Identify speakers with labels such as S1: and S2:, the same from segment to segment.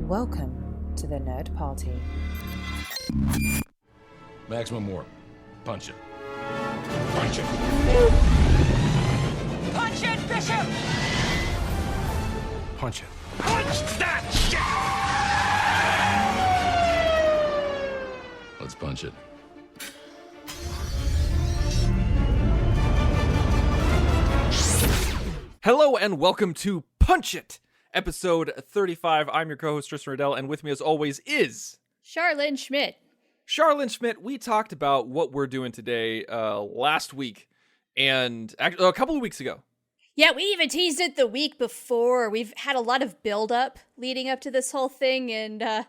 S1: Welcome to the Nerd Party.
S2: Maximum warp. Punch it. Punch it!
S3: Punch it, Bishop!
S2: Punch it.
S3: Punch that shit!
S2: Let's punch it.
S4: Hello and welcome to Punch It, episode 35. I'm your co-host Tristan Riddell, and with me as always is...
S5: Charlene Schmidt.
S4: Charlene Schmidt. We talked about what we're doing today last week, and actually, a couple of weeks ago.
S5: Yeah, we even teased it the week before. We've had a lot of build-up leading up to this whole thing, and I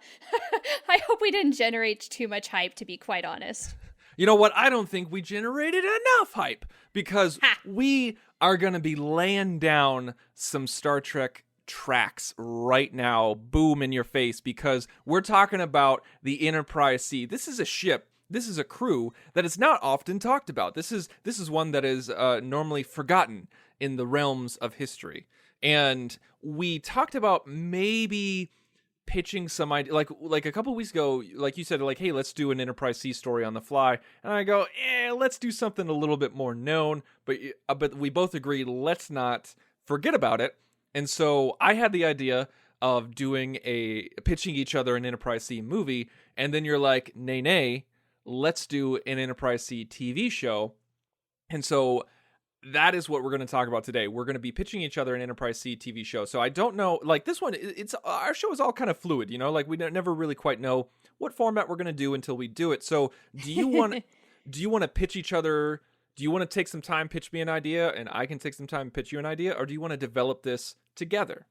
S5: hope we didn't generate too much hype, to be quite honest.
S4: You know what? I don't think we generated enough hype, because we are going to be laying down some Star Trek tracks right now, boom in your face, because we're talking about the Enterprise C. This is a ship, this is a crew that is not often talked about. This is one that is normally forgotten in the realms of history. And we talked about maybe pitching some idea, like a couple weeks ago, like you said, like, hey, let's do an Enterprise C story on the fly. And I go, let's do something a little bit more known. But we both agreed, let's not forget about it. And so I had the idea of pitching each other an Enterprise C movie. And then you're like, nay, let's do an Enterprise C TV show. And so that is what we're going to talk about today. We're going to be pitching each other an Enterprise C TV show. So I don't know, like this one, it's our show is all kind of fluid, you know, like we never really quite know what format we're going to do until we do it. So do you want to pitch each other? Do you want to take some time, pitch me an idea, and I can take some time, pitch you an idea, or do you want to develop this together?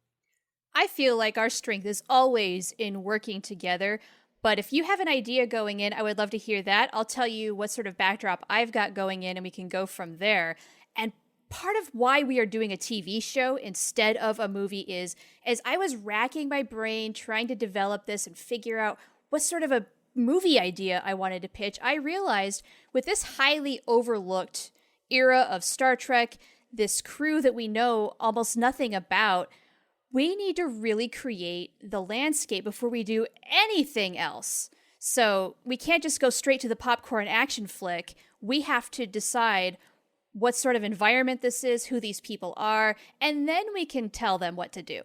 S5: I feel like our strength is always in working together. But if you have an idea going in, I would love to hear that. I'll tell you what sort of backdrop I've got going in, and we can go from there. And part of why we are doing a TV show instead of a movie is, as I was racking my brain trying to develop this and figure out what sort of a movie idea I wanted to pitch, I realized with this highly overlooked era of Star Trek, this crew that we know almost nothing about, we need to really create the landscape before we do anything else. So we can't just go straight to the popcorn action flick. We have to decide what sort of environment this is, who these people are, and then we can tell them what to do.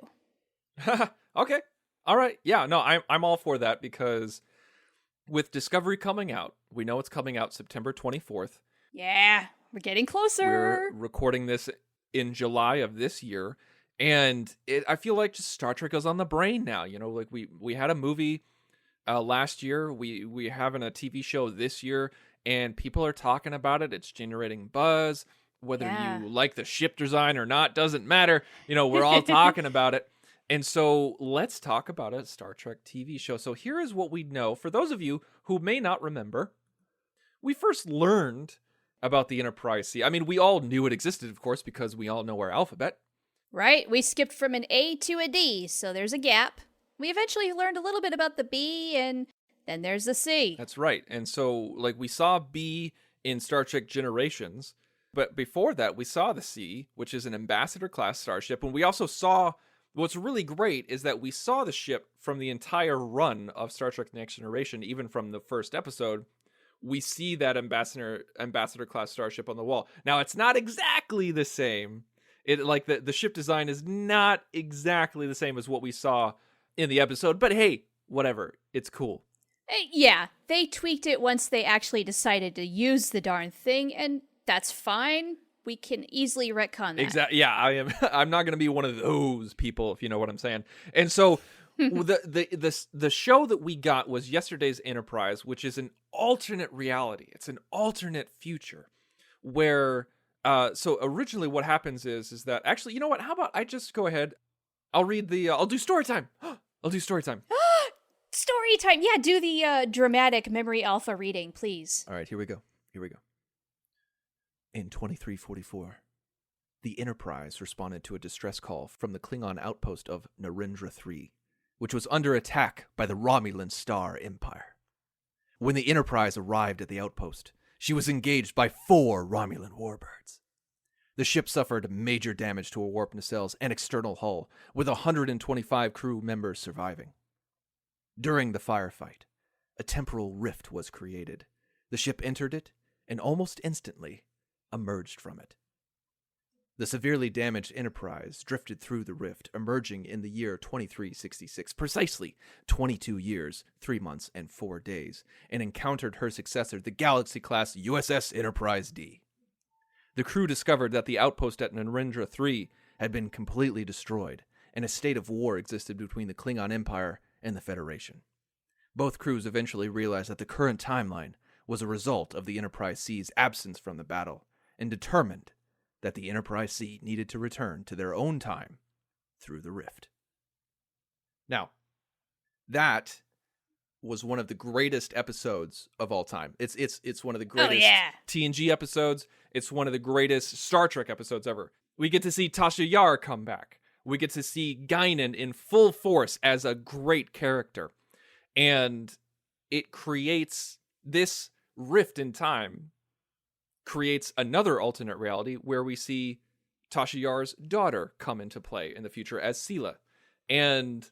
S4: Okay. All right. Yeah, no, I'm all for that, because with Discovery coming out, we know it's coming out September 24th.
S5: Yeah, we're getting closer.
S4: We're recording this in July of this year, and I feel like just Star Trek is on the brain now. You know, like we had a movie last year, we having a TV show this year, and people are talking about it. It's generating buzz. Whether you like the ship design or not doesn't matter. You know, we're all talking about it. And so let's talk about a Star Trek TV show. So here is what we know. For those of you who may not remember, we first learned about the Enterprise C. I mean, we all knew it existed, of course, because we all know our alphabet.
S5: Right. We skipped from an A to a D, so there's a gap. We eventually learned a little bit about the B, and then there's the C.
S4: That's right. And so, like, we saw B in Star Trek Generations, but before that, we saw the C, which is an Ambassador-class starship. And we also saw, what's really great is that we saw the ship from the entire run of Star Trek Next Generation, even from the first episode. We see that Ambassador-class starship on the wall. Now, it's not exactly the same. The ship design is not exactly the same as what we saw in the episode, but hey, whatever. It's cool.
S5: Yeah, they tweaked it once they actually decided to use the darn thing, and that's fine. We can easily retcon that.
S4: Exactly. Yeah, I'm not going to be one of those people, if you know what I'm saying. And so the show that we got was yesterday's Enterprise, which is an alternate reality. It's an alternate future where so originally what happens is that actually, you know what? How about I just go ahead? I'll do story time. I'll do story time.
S5: Story time. Yeah, do the dramatic memory alpha reading, please.
S4: All right, here we go. In 2344, the Enterprise responded to a distress call from the Klingon outpost of Narendra 3, which was under attack by the Romulan Star Empire. When the Enterprise arrived at the outpost, she was engaged by 4 Romulan warbirds. The ship suffered major damage to her warp nacelles and external hull, with 125 crew members surviving. During the firefight, a temporal rift was created. The ship entered it and almost instantly emerged from it. The severely damaged Enterprise drifted through the rift, emerging in the year 2366, precisely 22 years, 3 months, and 4 days, and encountered her successor, the Galaxy-class USS Enterprise D. The crew discovered that the outpost at Narendra 3 had been completely destroyed, and a state of war existed between the Klingon Empire and the Federation. Both crews eventually realized that the current timeline was a result of the Enterprise C's absence from the battle, and determined that the Enterprise C needed to return to their own time through the rift. Now, that was one of the greatest episodes of all time. It's one of the greatest TNG episodes. It's one of the greatest Star Trek episodes ever. We get to see Tasha Yar come back. We get to see Guinan in full force as a great character. And it creates this rift in time, creates another alternate reality where we see Tasha Yar's daughter come into play in the future as Sela. And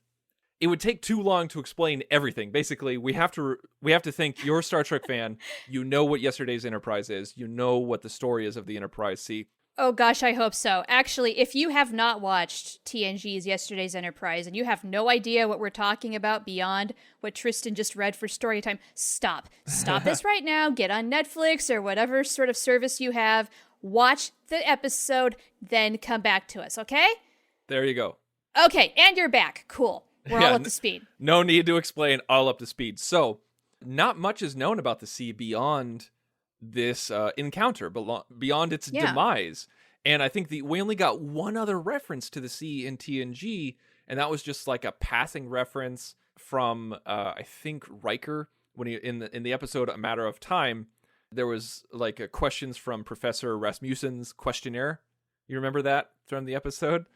S4: it would take too long to explain everything. Basically, we have to think you're a Star Trek fan. You know what yesterday's Enterprise is. You know what the story is of the Enterprise C.
S5: Oh gosh, I hope so. Actually, if you have not watched TNG's Yesterday's Enterprise and you have no idea what we're talking about beyond what Tristan just read for story time, stop. Stop this right now. Get on Netflix or whatever sort of service you have. Watch the episode, then come back to us, okay?
S4: There you go.
S5: Okay, and you're back. Cool. We're all up to speed.
S4: No need to explain, all up to speed. So, not much is known about the sea beyond this encounter, beyond its demise. And I think we only got one other reference to the sea in TNG, and that was just like a passing reference from I think Riker when he in the episode A Matter of Time. There was like a questions from Professor Rasmussen's questionnaire. You remember that from the episode?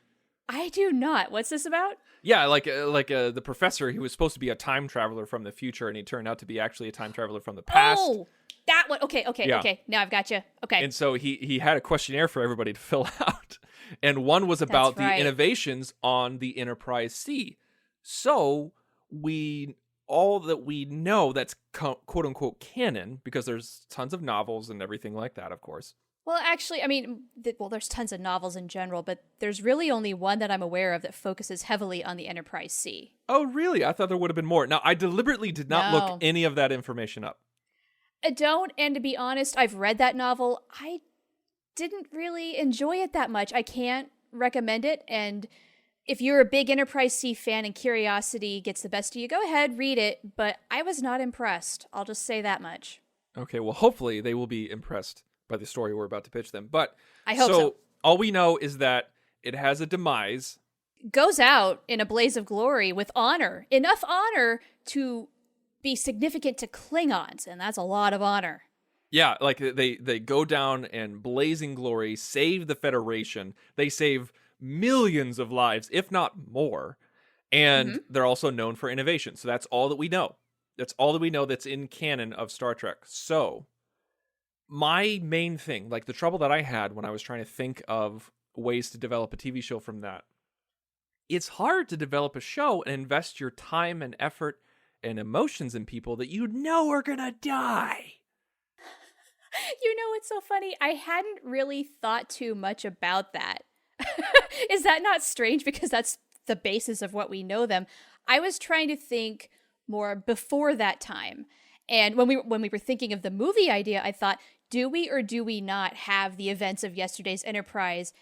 S5: I do not. What's this about?
S4: Yeah, like the professor, he was supposed to be a time traveler from the future, and he turned out to be actually a time traveler from the past.
S5: Oh, that one. Okay. Now I've got you. Okay.
S4: And so he had a questionnaire for everybody to fill out, and one was about the innovations on the Enterprise C. So all that we know that's quote unquote canon, because there's tons of novels and everything like that, of course.
S5: Well, actually, I mean, there's tons of novels in general, but there's really only one that I'm aware of that focuses heavily on the Enterprise C.
S4: Oh, really? I thought there would have been more. Now, I deliberately did not look any of that information up.
S5: I don't, and to be honest, I've read that novel. I didn't really enjoy it that much. I can't recommend it, and if you're a big Enterprise C fan and curiosity gets the best of you, go ahead, read it, but I was not impressed. I'll just say that much.
S4: Okay, well, hopefully they will be impressed by the story we're about to pitch them. But
S5: I hope so.
S4: All we know is that it has a demise.
S5: Goes out in a blaze of glory with honor. Enough honor to be significant to Klingons, and that's a lot of honor.
S4: Yeah, like they go down and blazing glory, save the Federation. They save millions of lives, if not more. And they're also known for innovation. So that's all that we know. That's all that we know that's in canon of Star Trek. So my main thing, like the trouble that I had when I was trying to think of ways to develop a TV show from that, it's hard to develop a show and invest your time and effort and emotions in people that you know are gonna die.
S5: You know what's so funny? I hadn't really thought too much about that. Is that not strange? Because that's the basis of what we know them. I was trying to think more before that time. And when we were thinking of the movie idea, I thought, do we or do we not have the events of yesterday's Enterprise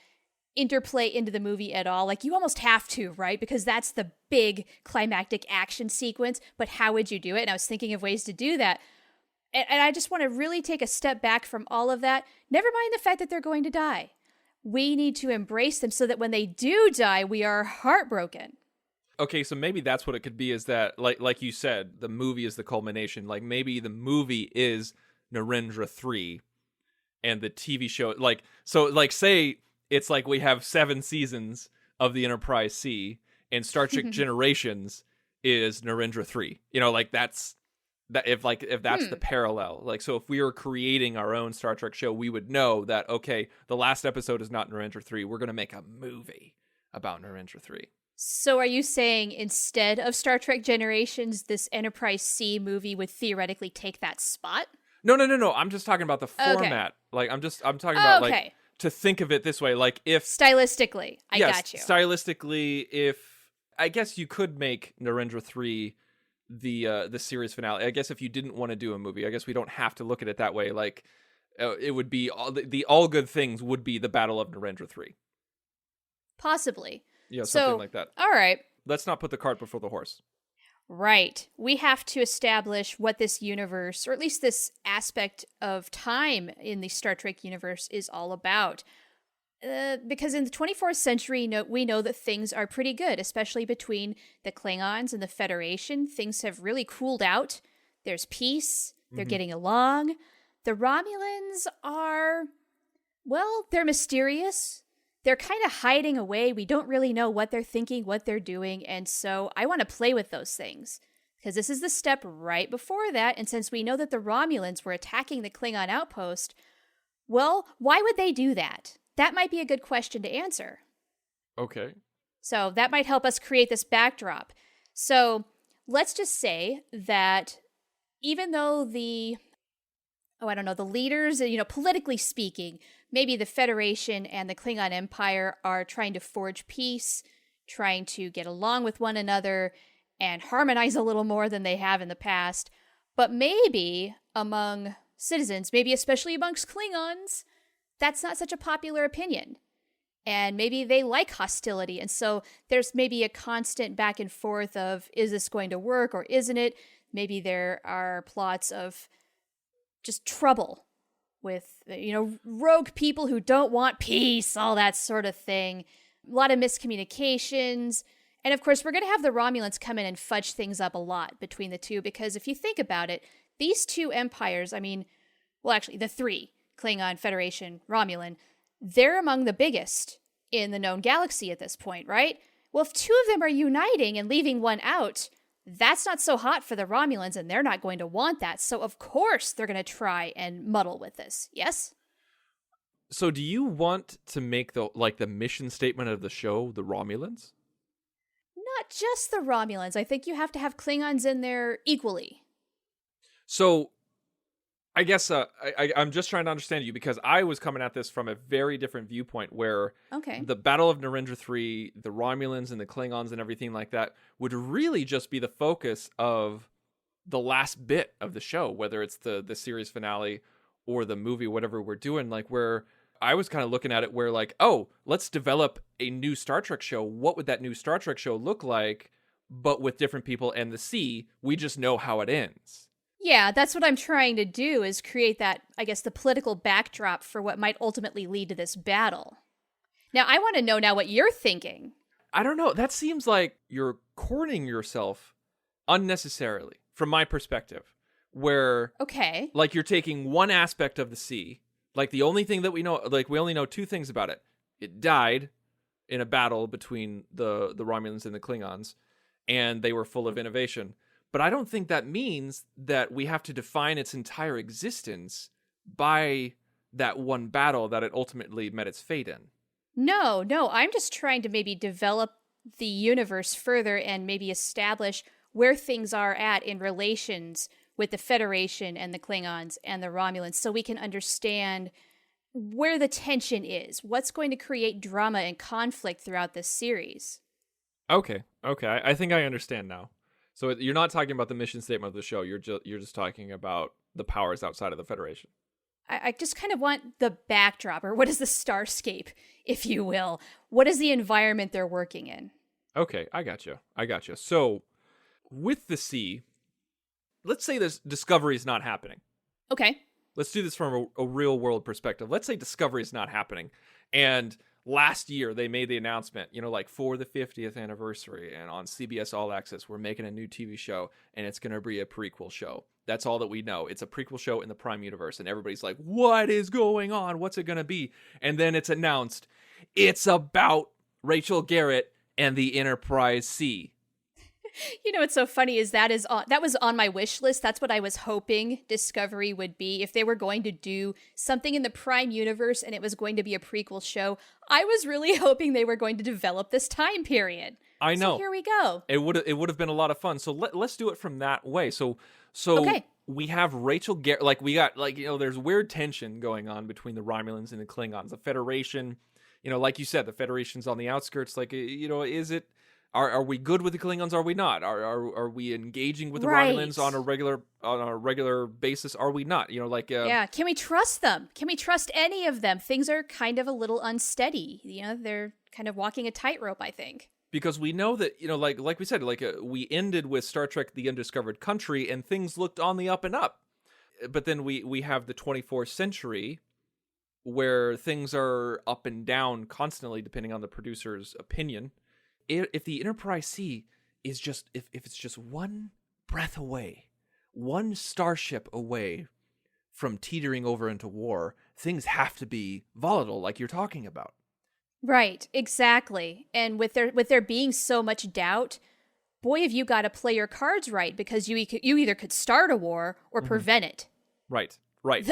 S5: interplay into the movie at all? Like, you almost have to, right? Because that's the big climactic action sequence. But how would you do it? And I was thinking of ways to do that. And I just want to really take a step back from all of that. Never mind the fact that they're going to die. We need to embrace them so that when they do die, we are heartbroken.
S4: Okay, so maybe that's what it could be, is that, like you said, the movie is the culmination. Like, maybe the movie is Narendra 3, and the TV show, say it's like we have 7 seasons of the Enterprise C, and Star Trek Generations is Narendra 3. You know, like that's if that's the parallel. Like, so if we were creating our own Star Trek show, we would know that, okay, the last episode is not Narendra 3. We're going to make a movie about Narendra 3.
S5: So are you saying instead of Star Trek Generations, this Enterprise C movie would theoretically take that spot?
S4: No. I'm just talking about the format. Like I'm talking about like to think of it this way. Like if
S5: stylistically, I got you.
S4: Stylistically, if I guess you could make Narendra 3 the series finale. I guess if you didn't want to do a movie, I guess we don't have to look at it that way. Like it would be the all good things would be the Battle of Narendra 3.
S5: Possibly.
S4: Yeah, something like that.
S5: All right.
S4: Let's not put the cart before the horse.
S5: Right. We have to establish what this universe, or at least this aspect of time in the Star Trek universe, is all about. Because in the 24th century, we know that things are pretty good, especially between the Klingons and the Federation. Things have really cooled out. There's peace. They're getting along. The Romulans are, well, they're mysterious. They're kind of hiding away. We don't really know what they're thinking, what they're doing. And so I want to play with those things because this is the step right before that. And since we know that the Romulans were attacking the Klingon outpost, well, why would they do that? That might be a good question to answer. Okay. So that might help us create this backdrop. So let's just say that even though the leaders, politically speaking, maybe the Federation and the Klingon Empire are trying to forge peace, trying to get along with one another and harmonize a little more than they have in the past. But maybe among citizens, maybe especially amongst Klingons, that's not such a popular opinion. And maybe they like hostility. And so there's maybe a constant back and forth of, is this going to work or isn't it? Maybe there are plots of just trouble with, rogue people who don't want peace, all that sort of thing. A lot of miscommunications. And of course, we're going to have the Romulans come in and fudge things up a lot between the two, because if you think about it, these two empires, the three, Klingon, Federation, Romulan, they're among the biggest in the known galaxy at this point, right? Well, if two of them are uniting and leaving one out, that's not so hot for the Romulans, and they're not going to want that. So, of course, they're going to try and muddle with this. Yes?
S4: So, do you want to make the mission statement of the show the Romulans?
S5: Not just the Romulans. I think you have to have Klingons in there equally.
S4: So, I guess I'm just trying to understand you, because I was coming at this from a very different viewpoint where the Battle of Narendra 3, the Romulans and the Klingons and everything like that would really just be the focus of the last bit of the show, whether it's the series finale or the movie, whatever we're doing, like where I was kind of looking at it where like, oh, let's develop a new Star Trek show. What would that new Star Trek show look like, but with different people and the sea? We just know how it ends.
S5: Yeah, that's what I'm trying to do, is create that, I guess, the political backdrop for what might ultimately lead to this battle. Now, I want to know now what you're thinking.
S4: I don't know. That seems like you're cornering yourself unnecessarily, from my perspective, where, like, you're taking one aspect of the sea, like the only thing that we know, like we only know two things about it. It died in a battle between the Romulans and the Klingons, and they were full of innovation. But I don't think that means that we have to define its entire existence by that one battle that it ultimately met its fate in.
S5: No, I'm just trying to maybe develop the universe further and maybe establish where things are at in relations with the Federation and the Klingons and the Romulans, so we can understand where the tension is, what's going to create drama and conflict throughout this series.
S4: Okay, I think I understand now. So you're not talking about the mission statement of the show. You're just talking about the powers outside of the Federation.
S5: I just kind of want the backdrop, or what is the starscape, if you will? What is the environment they're working in?
S4: Okay, I got you. So with the sea, let's say this Discovery is not happening.
S5: Okay.
S4: Let's do this from a real world perspective. Let's say Discovery is not happening. And last year, they made the announcement, like for the 50th anniversary, and on CBS All Access, we're making a new TV show, and it's going to be a prequel show. That's all that we know. It's a prequel show in the Prime Universe, and everybody's like, what is going on? What's it going to be? And then it's announced, it's about Rachel Garrett and the Enterprise C.
S5: What's so funny is that was on my wish list. That's what I was hoping Discovery would be. If they were going to do something in the Prime Universe and it was going to be a prequel show, I was really hoping they were going to develop this time period.
S4: I know.
S5: So here we go.
S4: It would have been a lot of fun. So let's do it from that way. So
S5: Okay.
S4: we have Rachel Garrett. Like we got there's weird tension going on between the Romulans and the Klingons. The Federation, like you said, the Federation's on the outskirts. Like is it? Are we good with the Klingons? Are we not? Are we engaging with the Romulans on a regular basis? Are we not?
S5: Yeah. Can we trust them? Can we trust any of them? Things are kind of a little unsteady. They're kind of walking a tightrope, I think.
S4: Because we know that, like we said, we ended with Star Trek The Undiscovered Country and things looked on the up and up. But then we have the 24th century where things are up and down constantly depending on the producer's opinion. If the Enterprise C is just, if it's just one breath away, one starship away from teetering over into war, things have to be volatile like you're talking about.
S5: Right, exactly. And with there being so much doubt, boy, have you got to play your cards right, because you either could start a war or prevent it.
S4: Right.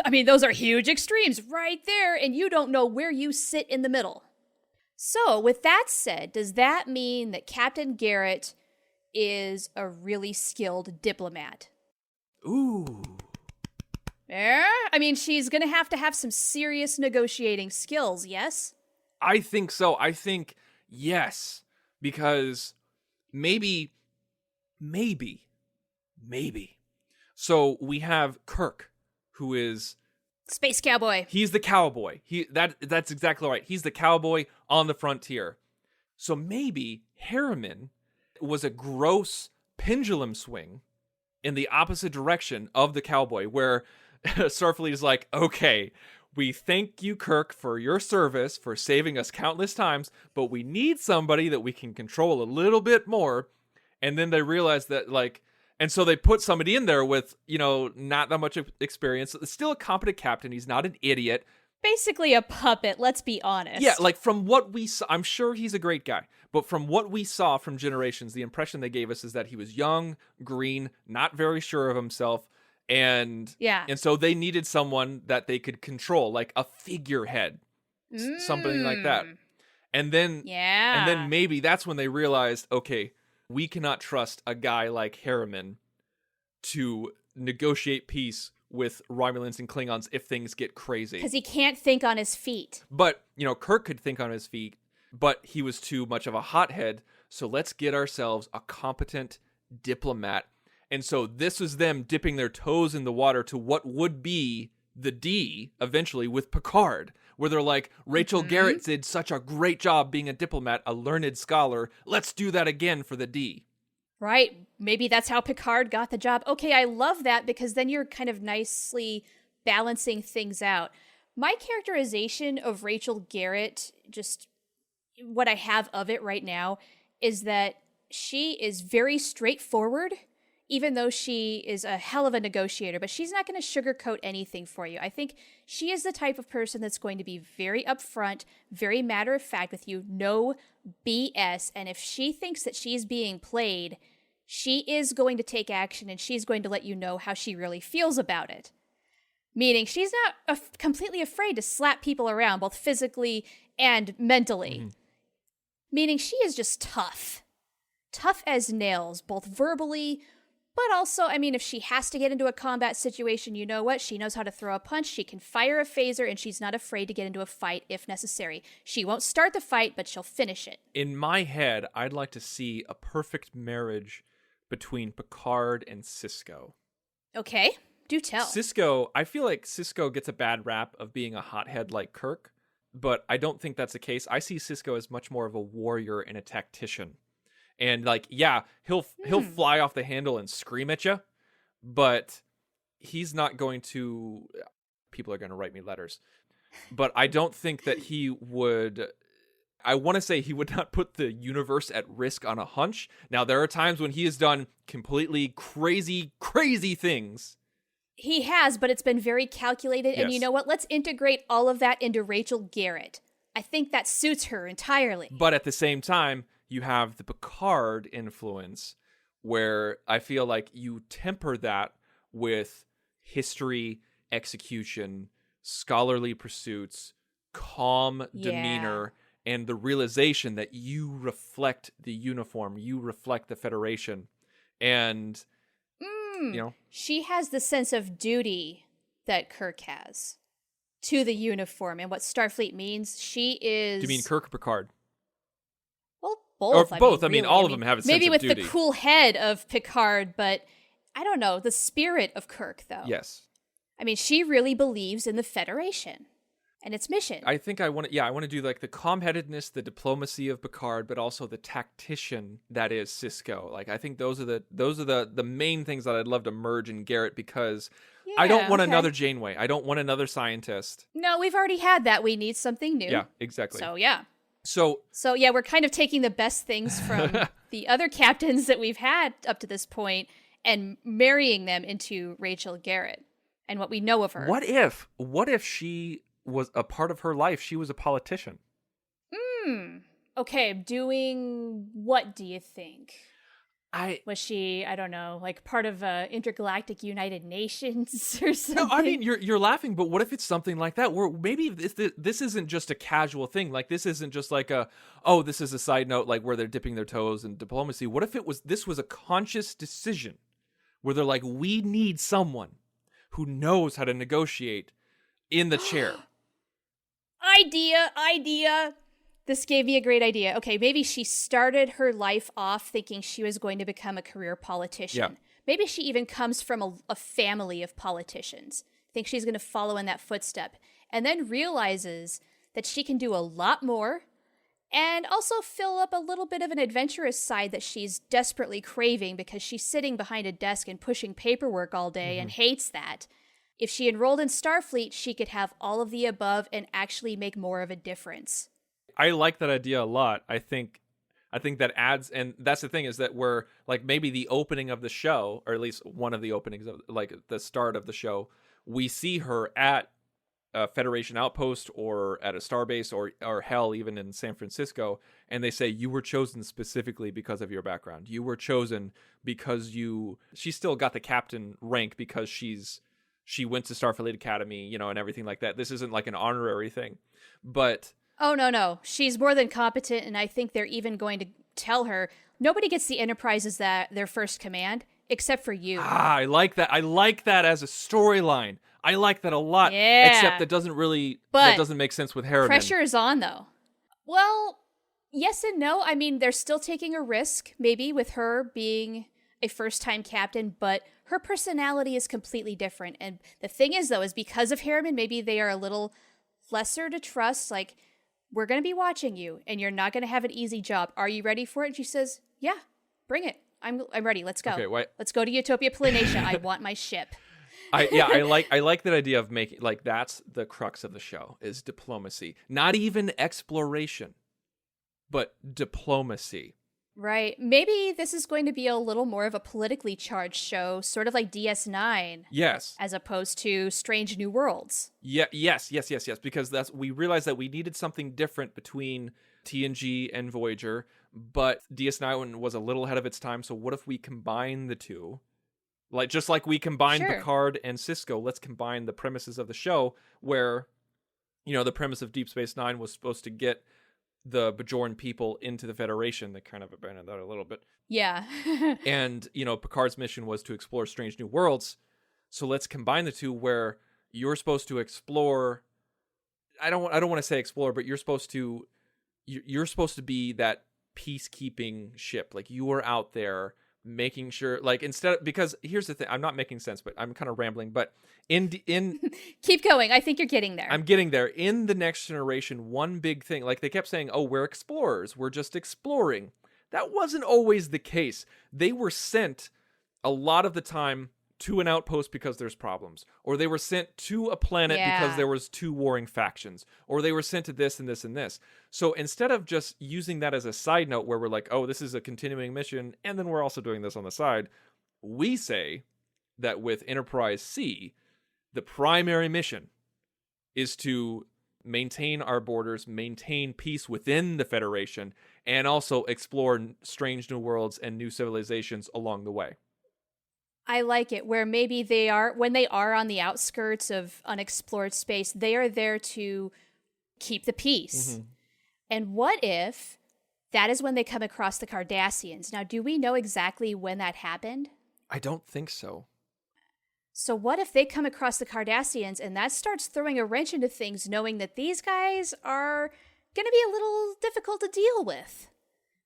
S5: I mean, those are huge extremes right there, and you don't know where you sit in the middle. So, with that said, does that mean that Captain Garrett is a really skilled diplomat?
S4: Ooh.
S5: Yeah? I mean, she's going to have some serious negotiating skills, yes?
S4: I think so. I think yes, because maybe. So we have Kirk, who is
S5: Space cowboy.
S4: He's the cowboy. That's exactly right. He's the cowboy on the frontier. So maybe Harriman was a gross pendulum swing in the opposite direction of the cowboy, where Starfleet is like, okay, we thank you, Kirk, for your service, for saving us countless times, but we need somebody that we can control a little bit more. And then they realize that, and so they put somebody in there with, not that much experience. Still a competent captain. He's not an idiot.
S5: Basically a puppet, let's be honest.
S4: Yeah, from what we saw, I'm sure he's a great guy. But from what we saw from Generations, the impression they gave us is that he was young, green, not very sure of himself. And so they needed someone that they could control, like a figurehead, something like that. And then maybe that's when they realized, okay, we cannot trust a guy like Harriman to negotiate peace with Romulans and Klingons if things get crazy.
S5: Because he can't think on his feet.
S4: But, Kirk could think on his feet, but he was too much of a hothead. So let's get ourselves a competent diplomat. And so this was them dipping their toes in the water to what would be the D eventually with Picard, where they're like, Rachel Garrett did such a great job being a diplomat, a learned scholar. Let's do that again for the D.
S5: Right. Maybe that's how Picard got the job. Okay, I love that, because then you're kind of nicely balancing things out. My characterization of Rachel Garrett, just what I have of it right now, is that she is very straightforward, even though she is a hell of a negotiator, but she's not going to sugarcoat anything for you. I think she is the type of person that's going to be very upfront, very matter of fact with you, no BS. And if she thinks that she's being played, she is going to take action, and she's going to let you know how she really feels about it. Meaning she's not completely afraid to slap people around, both physically and mentally. Meaning she is just tough. Tough as nails, both verbally, but also, I mean, if she has to get into a combat situation, you know what? She knows how to throw a punch, she can fire a phaser, and she's not afraid to get into a fight if necessary. She won't start the fight, but she'll finish it.
S4: In my head, I'd like to see a perfect marriage between Picard and Sisko.
S5: Okay, do tell.
S4: Sisko, I feel like Sisko gets a bad rap of being a hothead like Kirk, but I don't think that's the case. I see Sisko as much more of a warrior and a tactician. And he'll fly off the handle and scream at you, but he's not going to. People are going to write me letters, but I don't think that he would. I want to say he would not put the universe at risk on a hunch. Now, there are times when he has done completely crazy things.
S5: He has, but it's been very calculated.
S4: Yes.
S5: And you know what? Let's integrate all of that into Rachel Garrett. I think that suits her entirely.
S4: But at the same time, you have the Picard influence, where I feel like you temper that with history, execution, scholarly pursuits, calm demeanor, and the realization that you reflect the uniform, you reflect the Federation, and
S5: she has the sense of duty that Kirk has to the uniform and what Starfleet means. She is.
S4: Do you mean Kirk or Picard?
S5: Well, both.
S4: Or both.
S5: Really.
S4: All of them have a sense
S5: maybe
S4: of
S5: with
S4: duty.
S5: the cool head of Picard, but I don't know, the spirit of Kirk, though.
S4: Yes.
S5: I mean, she really believes in the Federation and its mission.
S4: I think I want to do like the calm-headedness, the diplomacy of Picard, but also the tactician that is Sisko. Like, I think those are the main things that I'd love to merge in Garrett, because I don't want another Janeway. I don't want another scientist.
S5: No, we've already had that. We need something new.
S4: Yeah, exactly.
S5: So, yeah.
S4: So
S5: yeah, we're kind of taking the best things from the other captains that we've had up to this point and marrying them into Rachel Garrett and what we know of her.
S4: What if she was a part of her life, she was a politician?
S5: Okay, doing what do you think? Was she, I don't know, like part of intergalactic United Nations or something?
S4: No, I mean, you're laughing, but what if it's something like that, where maybe this isn't just a casual thing? Like, this isn't just like this is a side note, like where they're dipping their toes in diplomacy. What if this was a conscious decision, where they're like, we need someone who knows how to negotiate in the chair?
S5: Idea. This gave me a great idea. Okay, maybe she started her life off thinking she was going to become a career politician.
S4: Yeah.
S5: Maybe she even comes from a family of politicians. Thinks she's going to follow in that footstep. And then realizes that she can do a lot more and also fill up a little bit of an adventurous side that she's desperately craving because she's sitting behind a desk and pushing paperwork all day and hates that. If she enrolled in Starfleet, she could have all of the above and actually make more of a difference.
S4: I like that idea a lot. I think that adds, and that's the thing, is that we're like, maybe the opening of the show, or at least one of the openings of like the start of the show, we see her at a Federation outpost or at a starbase or hell, even in San Francisco, and they say, you were chosen specifically because of your background. You were chosen because she still got the captain rank because she went to Starfleet Academy, and everything like that. This isn't like an honorary thing, but
S5: oh, no. She's more than competent, and I think they're even going to tell her, nobody gets the Enterprise as their first command, except for you.
S4: I like that. I like that as a storyline. I like that a lot.
S5: Yeah.
S4: Except that doesn't make sense with Harriman.
S5: Pressure is on, though. Well, yes and no. I mean, they're still taking a risk, maybe, with her being a first-time captain, but her personality is completely different. And the thing is, though, is because of Harriman, maybe they are a little lesser to trust, like, we're going to be watching you, and you're not going to have an easy job. Are you ready for it? And she says, yeah, bring it. I'm ready. Let's go.
S4: Okay,
S5: let's go to Utopia Planatia. I want my ship.
S4: I like that idea of making, like, that's the crux of the show, is diplomacy. Not even exploration, but diplomacy.
S5: Right. Maybe this is going to be a little more of a politically charged show, sort of like DS9.
S4: Yes.
S5: As opposed to Strange New Worlds.
S4: Yeah. Yes. Because we realized that we needed something different between TNG and Voyager, but DS9 was a little ahead of its time. So what if we combine the two? Like, just like we combined Picard and Sisko, let's combine the premises of the show, where, the premise of Deep Space Nine was supposed to get the Bajoran people into the Federation. They kind of abandoned that a little bit.
S5: Yeah.
S4: And, Picard's mission was to explore Strange New Worlds. So let's combine the two, where you're supposed to explore. I don't want to say explore, but you're supposed to be that peacekeeping ship. Like, you are out there making sure, like, because here's the thing, I'm not making sense, but I'm kind of rambling, but in
S5: keep going. I think you're getting there.
S4: I'm getting there. In the Next Generation, one big thing, like, they kept saying, oh, we're explorers, we're just exploring. That wasn't always the case. They were sent a lot of the time to an outpost because there's problems, or they were sent to a planet because there was two warring factions, or they were sent to this and this and this. So instead of just using that as a side note where we're like, oh, this is a continuing mission, and then we're also doing this on the side, we say that with Enterprise C, the primary mission is to maintain our borders, maintain peace within the Federation, and also explore strange new worlds and new civilizations along the way.
S5: I like it, where maybe when they are on the outskirts of unexplored space, they are there to keep the peace. Mm-hmm. And what if that is when they come across the Cardassians? Now, do we know exactly when that happened?
S4: I don't think so.
S5: So what if they come across the Cardassians and that starts throwing a wrench into things, knowing that these guys are going to be a little difficult to deal with?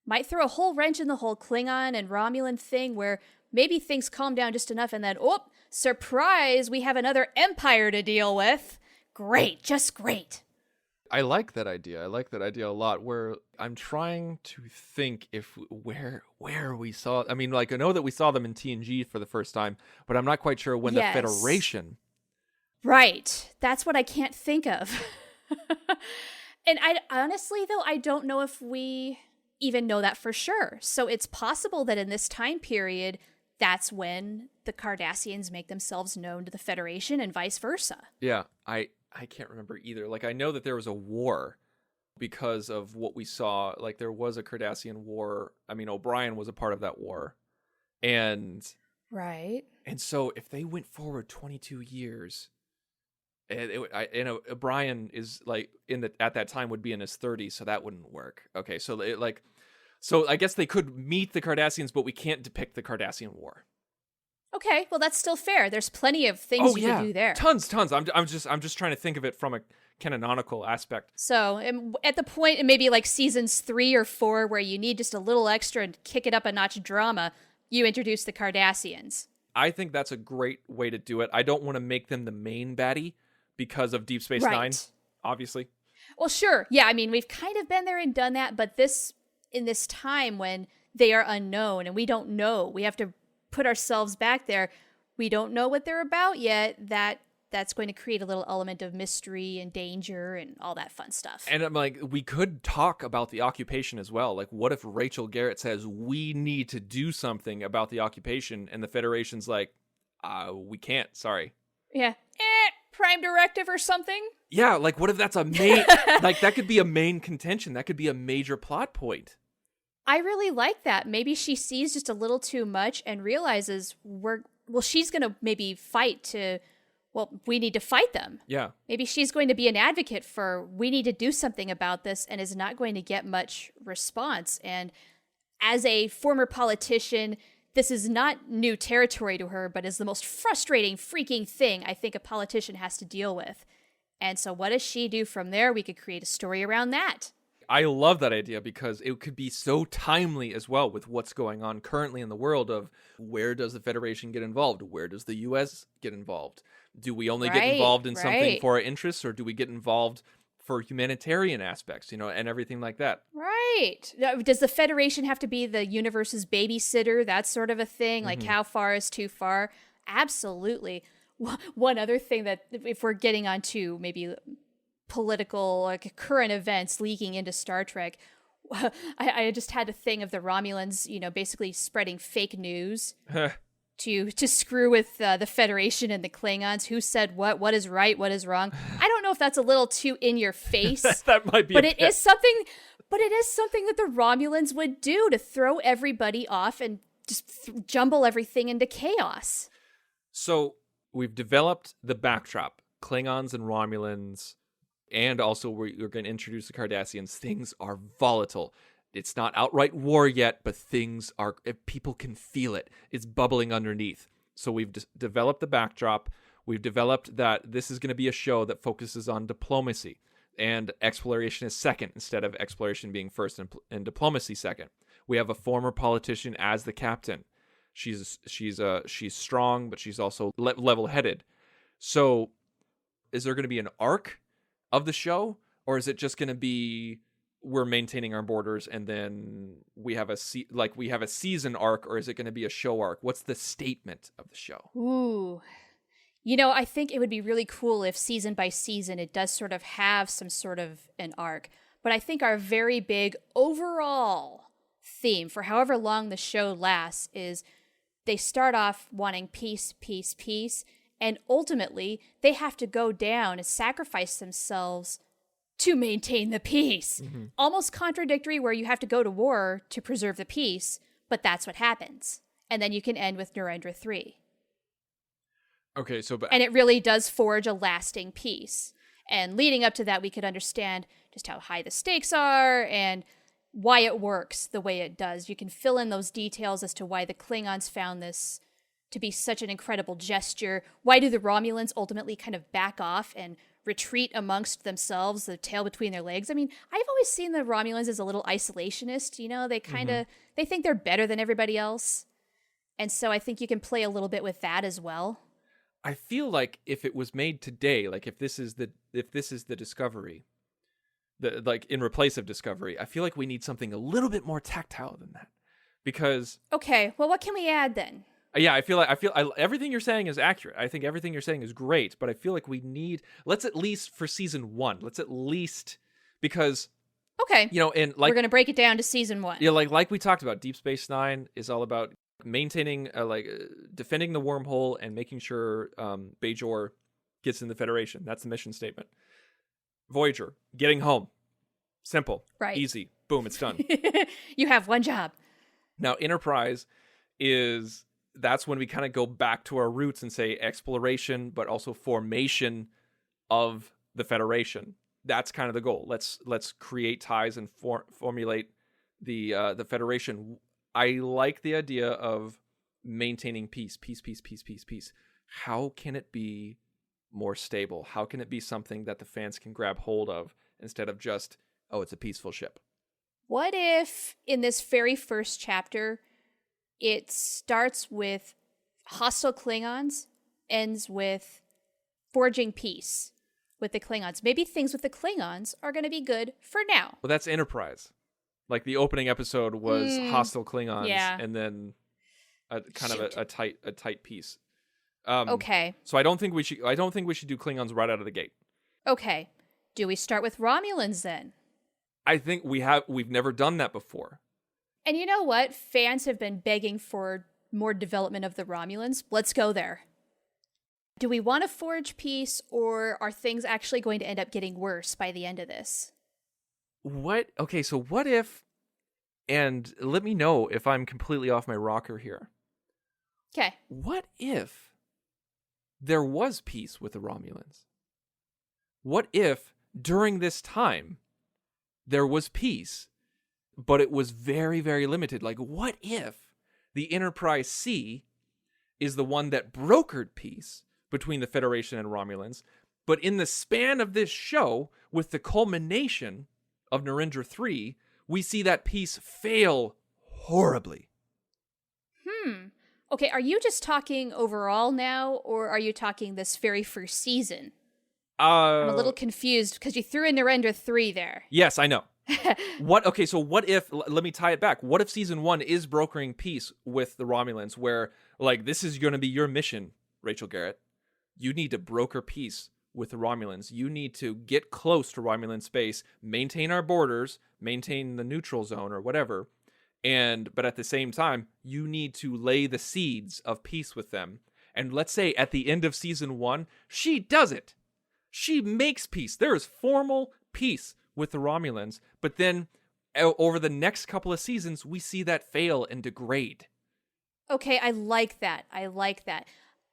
S5: Might throw a whole wrench in the whole Klingon and Romulan thing where maybe things calm down just enough and then, oh, surprise, we have another empire to deal with. Great, just great.
S4: I like that idea. I like that idea a lot. Where I'm trying to think if where we saw. I mean, like I know that we saw them in TNG for the first time, but I'm not quite sure when
S5: Yes.
S4: the Federation.
S5: Right, that's what I can't think of. And I honestly, though, I don't know if we even know that for sure. So it's possible that in this time period, that's when the Cardassians make themselves known to the Federation and vice versa.
S4: Yeah, I can't remember either. Like I know that there was a war because of what we saw. Like there was a Cardassian war. I mean, O'Brien was a part of that war, and
S5: Right.
S4: so if they went forward 22 years. And O'Brien is like at that time would be in his 30s, so that wouldn't work. Okay, so so I guess they could meet the Cardassians, but we can't depict the Cardassian War.
S5: Okay, well that's still fair. There's plenty of things you can do there.
S4: Tons. I'm just trying to think of it from a canonical aspect.
S5: So at the point in maybe like seasons 3 or 4 where you need just a little extra and kick it up a notch drama, you introduce the Cardassians.
S4: I think that's a great way to do it. I don't want to make them the main baddie because of Deep Space Nine, obviously.
S5: Well, sure. Yeah, I mean, we've kind of been there and done that, but in this time when they are unknown and we don't know, we have to put ourselves back there. We don't know what they're about yet. That's going to create a little element of mystery and danger and all that fun stuff.
S4: And I'm like, we could talk about the occupation as well. Like, what if Rachel Garrett says, we need to do something about the occupation, and the Federation's like, we can't, sorry.
S5: Yeah. Prime directive or something?
S4: Yeah, like, what if that's a main, like, that could be a main contention. That could be a major plot point.
S5: I really like that. Maybe she sees just a little too much and realizes she's going to maybe fight to... Well, we need to fight them.
S4: Yeah.
S5: Maybe she's going to be an advocate for we need to do something about this and is not going to get much response. And as a former politician, this is not new territory to her, but is the most frustrating freaking thing I think a politician has to deal with. And so what does she do from there? We could create a story around that.
S4: I love that idea because it could be so timely as well with what's going on currently in the world of where does the Federation get involved? Where does the U.S. get involved? Do we only get involved in something for our interests, or do we get involved for humanitarian aspects, and everything like that?
S5: Right. Does the Federation have to be the universe's babysitter? That sort of a thing? Like how far is too far? Absolutely. One other thing that if we're getting onto maybe political, like current events leaking into Star Trek, I just had a thing of the Romulans, basically spreading fake news to screw with the Federation and the Klingons. Who said what is right, what is wrong. I don't know if that's a little too in your face.
S4: That might be,
S5: but it is something that the Romulans would do to throw everybody off and just jumble everything into chaos.
S4: So we've developed the backdrop, Klingons and Romulans. And also, we're going to introduce the Cardassians. Things are volatile. It's not outright war yet, but things are... People can feel it. It's bubbling underneath. So we've developed the backdrop. We've developed that this is going to be a show that focuses on diplomacy. And exploration is second, instead of exploration being first and diplomacy second. We have a former politician as the captain. She's strong, but she's also level-headed. So is there going to be an arc of the show, or is it just going to be we're maintaining our borders and then we have a season arc, or is it going to be a show arc? What's the statement of the show?
S5: Ooh, I think it would be really cool if season by season it does sort of have some sort of an arc. But I think our very big overall theme for however long the show lasts is they start off wanting peace, peace, peace. And ultimately, they have to go down and sacrifice themselves to maintain the peace. Mm-hmm. Almost contradictory, where you have to go to war to preserve the peace, but that's what happens. And then you can end with Narendra 3.
S4: Okay, so...
S5: And it really does forge a lasting peace. And leading up to that, we could understand just how high the stakes are and why it works the way it does. You can fill in those details as to why the Klingons found this to be such an incredible gesture. Why do the Romulans ultimately kind of back off and retreat amongst themselves, the tail between their legs? I mean, I've always seen the Romulans as a little isolationist, you know? They kind of, they think they're better than everybody else. And so I think you can play a little bit with that as well.
S4: I feel like if it was made today, like if this is the Discovery, like in replace of Discovery, I feel like we need something a little bit more tactile than that. Because
S5: okay, well, what can we add then?
S4: Yeah, I feel everything you're saying is accurate. I think everything you're saying is great, but I feel like let's at least for season 1, because
S5: okay,
S4: you know, and like
S5: we're gonna break it down to season 1.
S4: Yeah, like we talked about, Deep Space Nine is all about maintaining, defending the wormhole and making sure Bajor gets in the Federation. That's the mission statement. Voyager, getting home, simple,
S5: right,
S4: easy, boom, it's done.
S5: You have one job.
S4: Now, Enterprise that's when we kind of go back to our roots and say exploration, but also formation of the Federation. That's kind of the goal. Let's create ties and formulate the Federation. I like the idea of maintaining peace. How can it be more stable? How can it be something that the fans can grab hold of instead of just, oh, it's a peaceful ship?
S5: What if in this very first chapter, it starts with hostile Klingons, ends with forging peace with the Klingons? Maybe things with the Klingons are going to be good for now.
S4: Well, that's Enterprise. Like the opening episode was hostile Klingons, and then a tight peace.
S5: Okay.
S4: So I don't think we should do Klingons right out of the gate.
S5: Okay. Do we start with Romulans then?
S4: I think we've never done that before.
S5: And you know what? Fans have been begging for more development of the Romulans. Let's go there. Do we want to forge peace, or are things actually going to end up getting worse by the end of this?
S4: Okay, so what if, and let me know if I'm completely off my rocker here.
S5: Okay.
S4: What if there was peace with the Romulans? What if during this time there was peace, but it was very, very limited? Like, what if the Enterprise C is the one that brokered peace between the Federation and Romulans, but in the span of this show, with the culmination of Narendra 3, we see that peace fail horribly?
S5: Okay, are you just talking overall now, or are you talking this very first season? I'm a little confused because you threw in Narendra 3 there.
S4: Yes, I know. So what if, let me tie it back. What if season 1 is brokering peace with the Romulans, where, like, this is going to be your mission, Rachel Garrett. You need to broker peace with the Romulans. You need to get close to Romulan space, maintain our borders, maintain the neutral zone or whatever. But at the same time, you need to lay the seeds of peace with them. And let's say at the end of season 1, she does it. She makes peace. There is formal peace with the Romulans. But then over the next couple of seasons, we see that fail and degrade.
S5: Okay, I like that.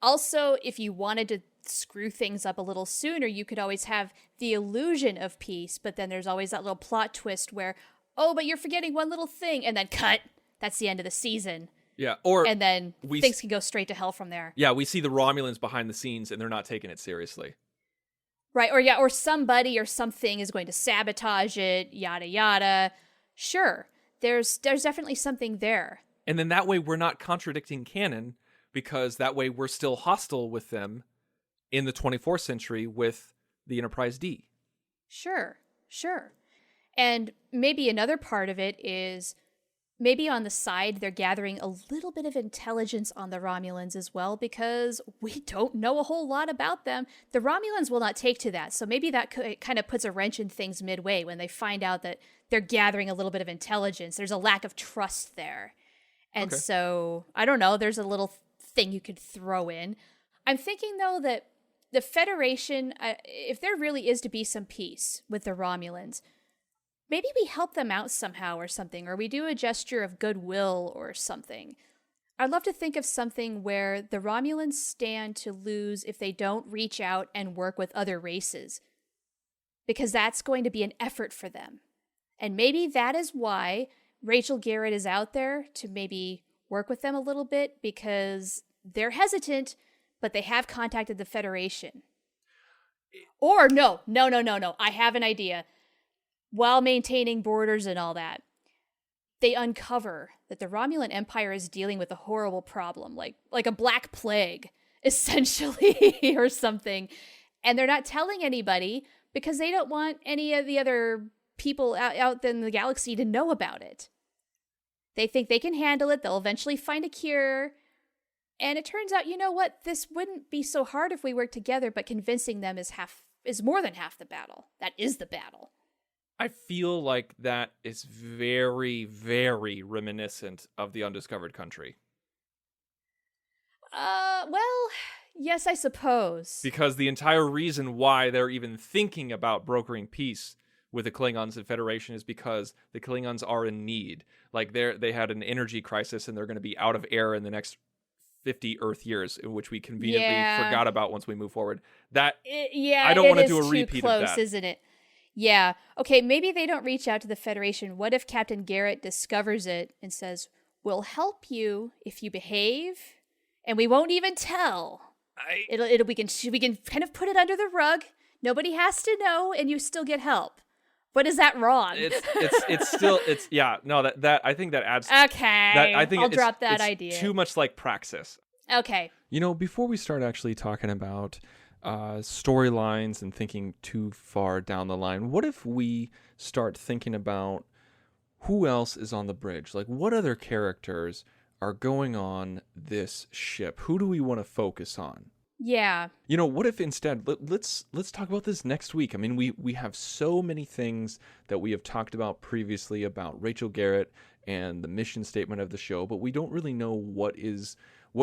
S5: Also, if you wanted to screw things up a little sooner, you could always have the illusion of peace, but then there's always that little plot twist where, oh, but you're forgetting one little thing, and then cut. That's the end of the season.
S4: Yeah, and then
S5: things can go straight to hell from there.
S4: Yeah, we see the Romulans behind the scenes, and they're not taking it seriously.
S5: Right, or somebody or something is going to sabotage it, yada yada. Sure, there's definitely something there.
S4: And then that way we're not contradicting canon, because that way we're still hostile with them in the 24th century with the Enterprise D.
S5: Sure. And maybe another part of it is maybe on the side they're gathering a little bit of intelligence on the Romulans as well, because we don't know a whole lot about them. The Romulans will not take to that, so maybe that kind of puts a wrench in things midway when they find out that they're gathering a little bit of intelligence. There's a lack of trust there. And so, I don't know, there's a little thing you could throw in. I'm thinking, though, that the Federation, if there really is to be some peace with the Romulans, maybe we help them out somehow or something, or we do a gesture of goodwill or something. I'd love to think of something where the Romulans stand to lose if they don't reach out and work with other races. because that's going to be an effort for them. And maybe that is why Rachel Garrett is out there to maybe work with them a little bit, because they're hesitant, but they have contacted the Federation. Or no. I have an idea. While maintaining borders and all that, they uncover that the Romulan Empire is dealing with a horrible problem, like a black plague, essentially, or something. And they're not telling anybody because they don't want any of the other people out in the galaxy to know about it. They think they can handle it. They'll eventually find a cure. And it turns out, you know what? This wouldn't be so hard if we worked together, but convincing them is more than half the battle. That is the battle.
S4: I feel like that is very, very reminiscent of the Undiscovered Country.
S5: Well, yes, I suppose.
S4: Because the entire reason why they're even thinking about brokering peace with the Klingons and Federation is because the Klingons are in need. Like they had an energy crisis and they're going to be out of air in the next 50 Earth years, in which we conveniently forgot about once we move forward. I don't want to do a repeat
S5: close,
S4: of that,
S5: isn't it? Yeah. Okay, maybe they don't reach out to the Federation. What if Captain Garrett discovers it and says, "We'll help you if you behave, and we won't even tell. We can kind of put it under the rug. Nobody has to know, and you still get help." But is that wrong? That I think that adds. Okay, I'll drop that
S4: it's
S5: idea.
S4: Too much like Praxis.
S5: Okay.
S4: Before we start actually talking about storylines and thinking too far down the line, what if we start thinking about who else is on the bridge? Like, what other characters are going on this ship? Who do we want to focus on?
S5: Yeah.
S4: What if instead, let's talk about this next week. I mean, we have so many things that we have talked about previously about Rachel Garrett and the mission statement of the show, but we don't really know what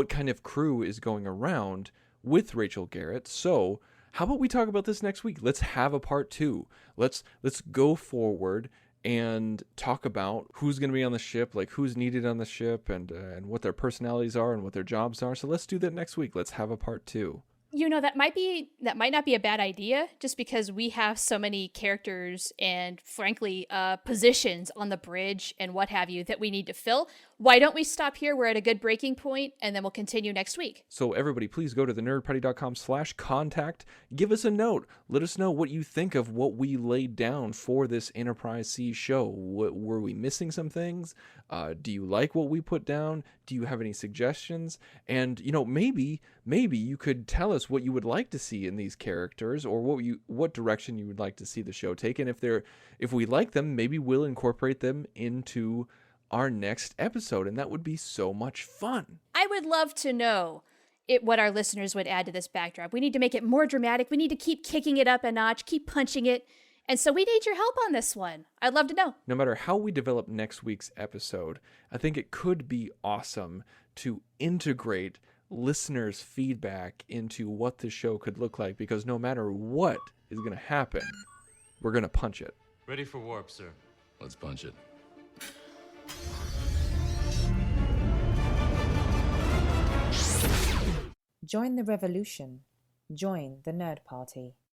S4: kind of crew is going around with Rachel Garrett. So how about we talk about this next week? Let's have a part 2. Let's go forward and talk about who's going to be on the ship, like who's needed on the ship, and what their personalities are and what their jobs are. So let's do that next week. Let's have a part 2.
S5: That might not be a bad idea, just because we have so many characters and, frankly, positions on the bridge and what have you that we need to fill. Why don't we stop here? We're at a good breaking point, and then we'll continue next week.
S4: So everybody, please go to thenerdparty.com/contact. Give us a note. Let us know what you think of what we laid down for this Enterprise C show. Were we missing some things? Do you like what we put down? Do you have any suggestions? And, maybe you could tell us what you would like to see in these characters, or what direction you would like to see the show take. And if we like them, maybe we'll incorporate them into our next episode, and that would be so much fun.
S5: I would love to know what our listeners would add to this backdrop. We need to make it more dramatic. We need to keep kicking it up a notch, keep punching it. And so we need your help on this one. I'd love to know.
S4: No matter how we develop next week's episode, I think it could be awesome to integrate listeners' feedback into what the show could look like, because no matter what is going to happen, we're going to punch it.
S2: Ready for warp, sir. Let's punch it.
S1: Join the revolution. Join the Nerd Party.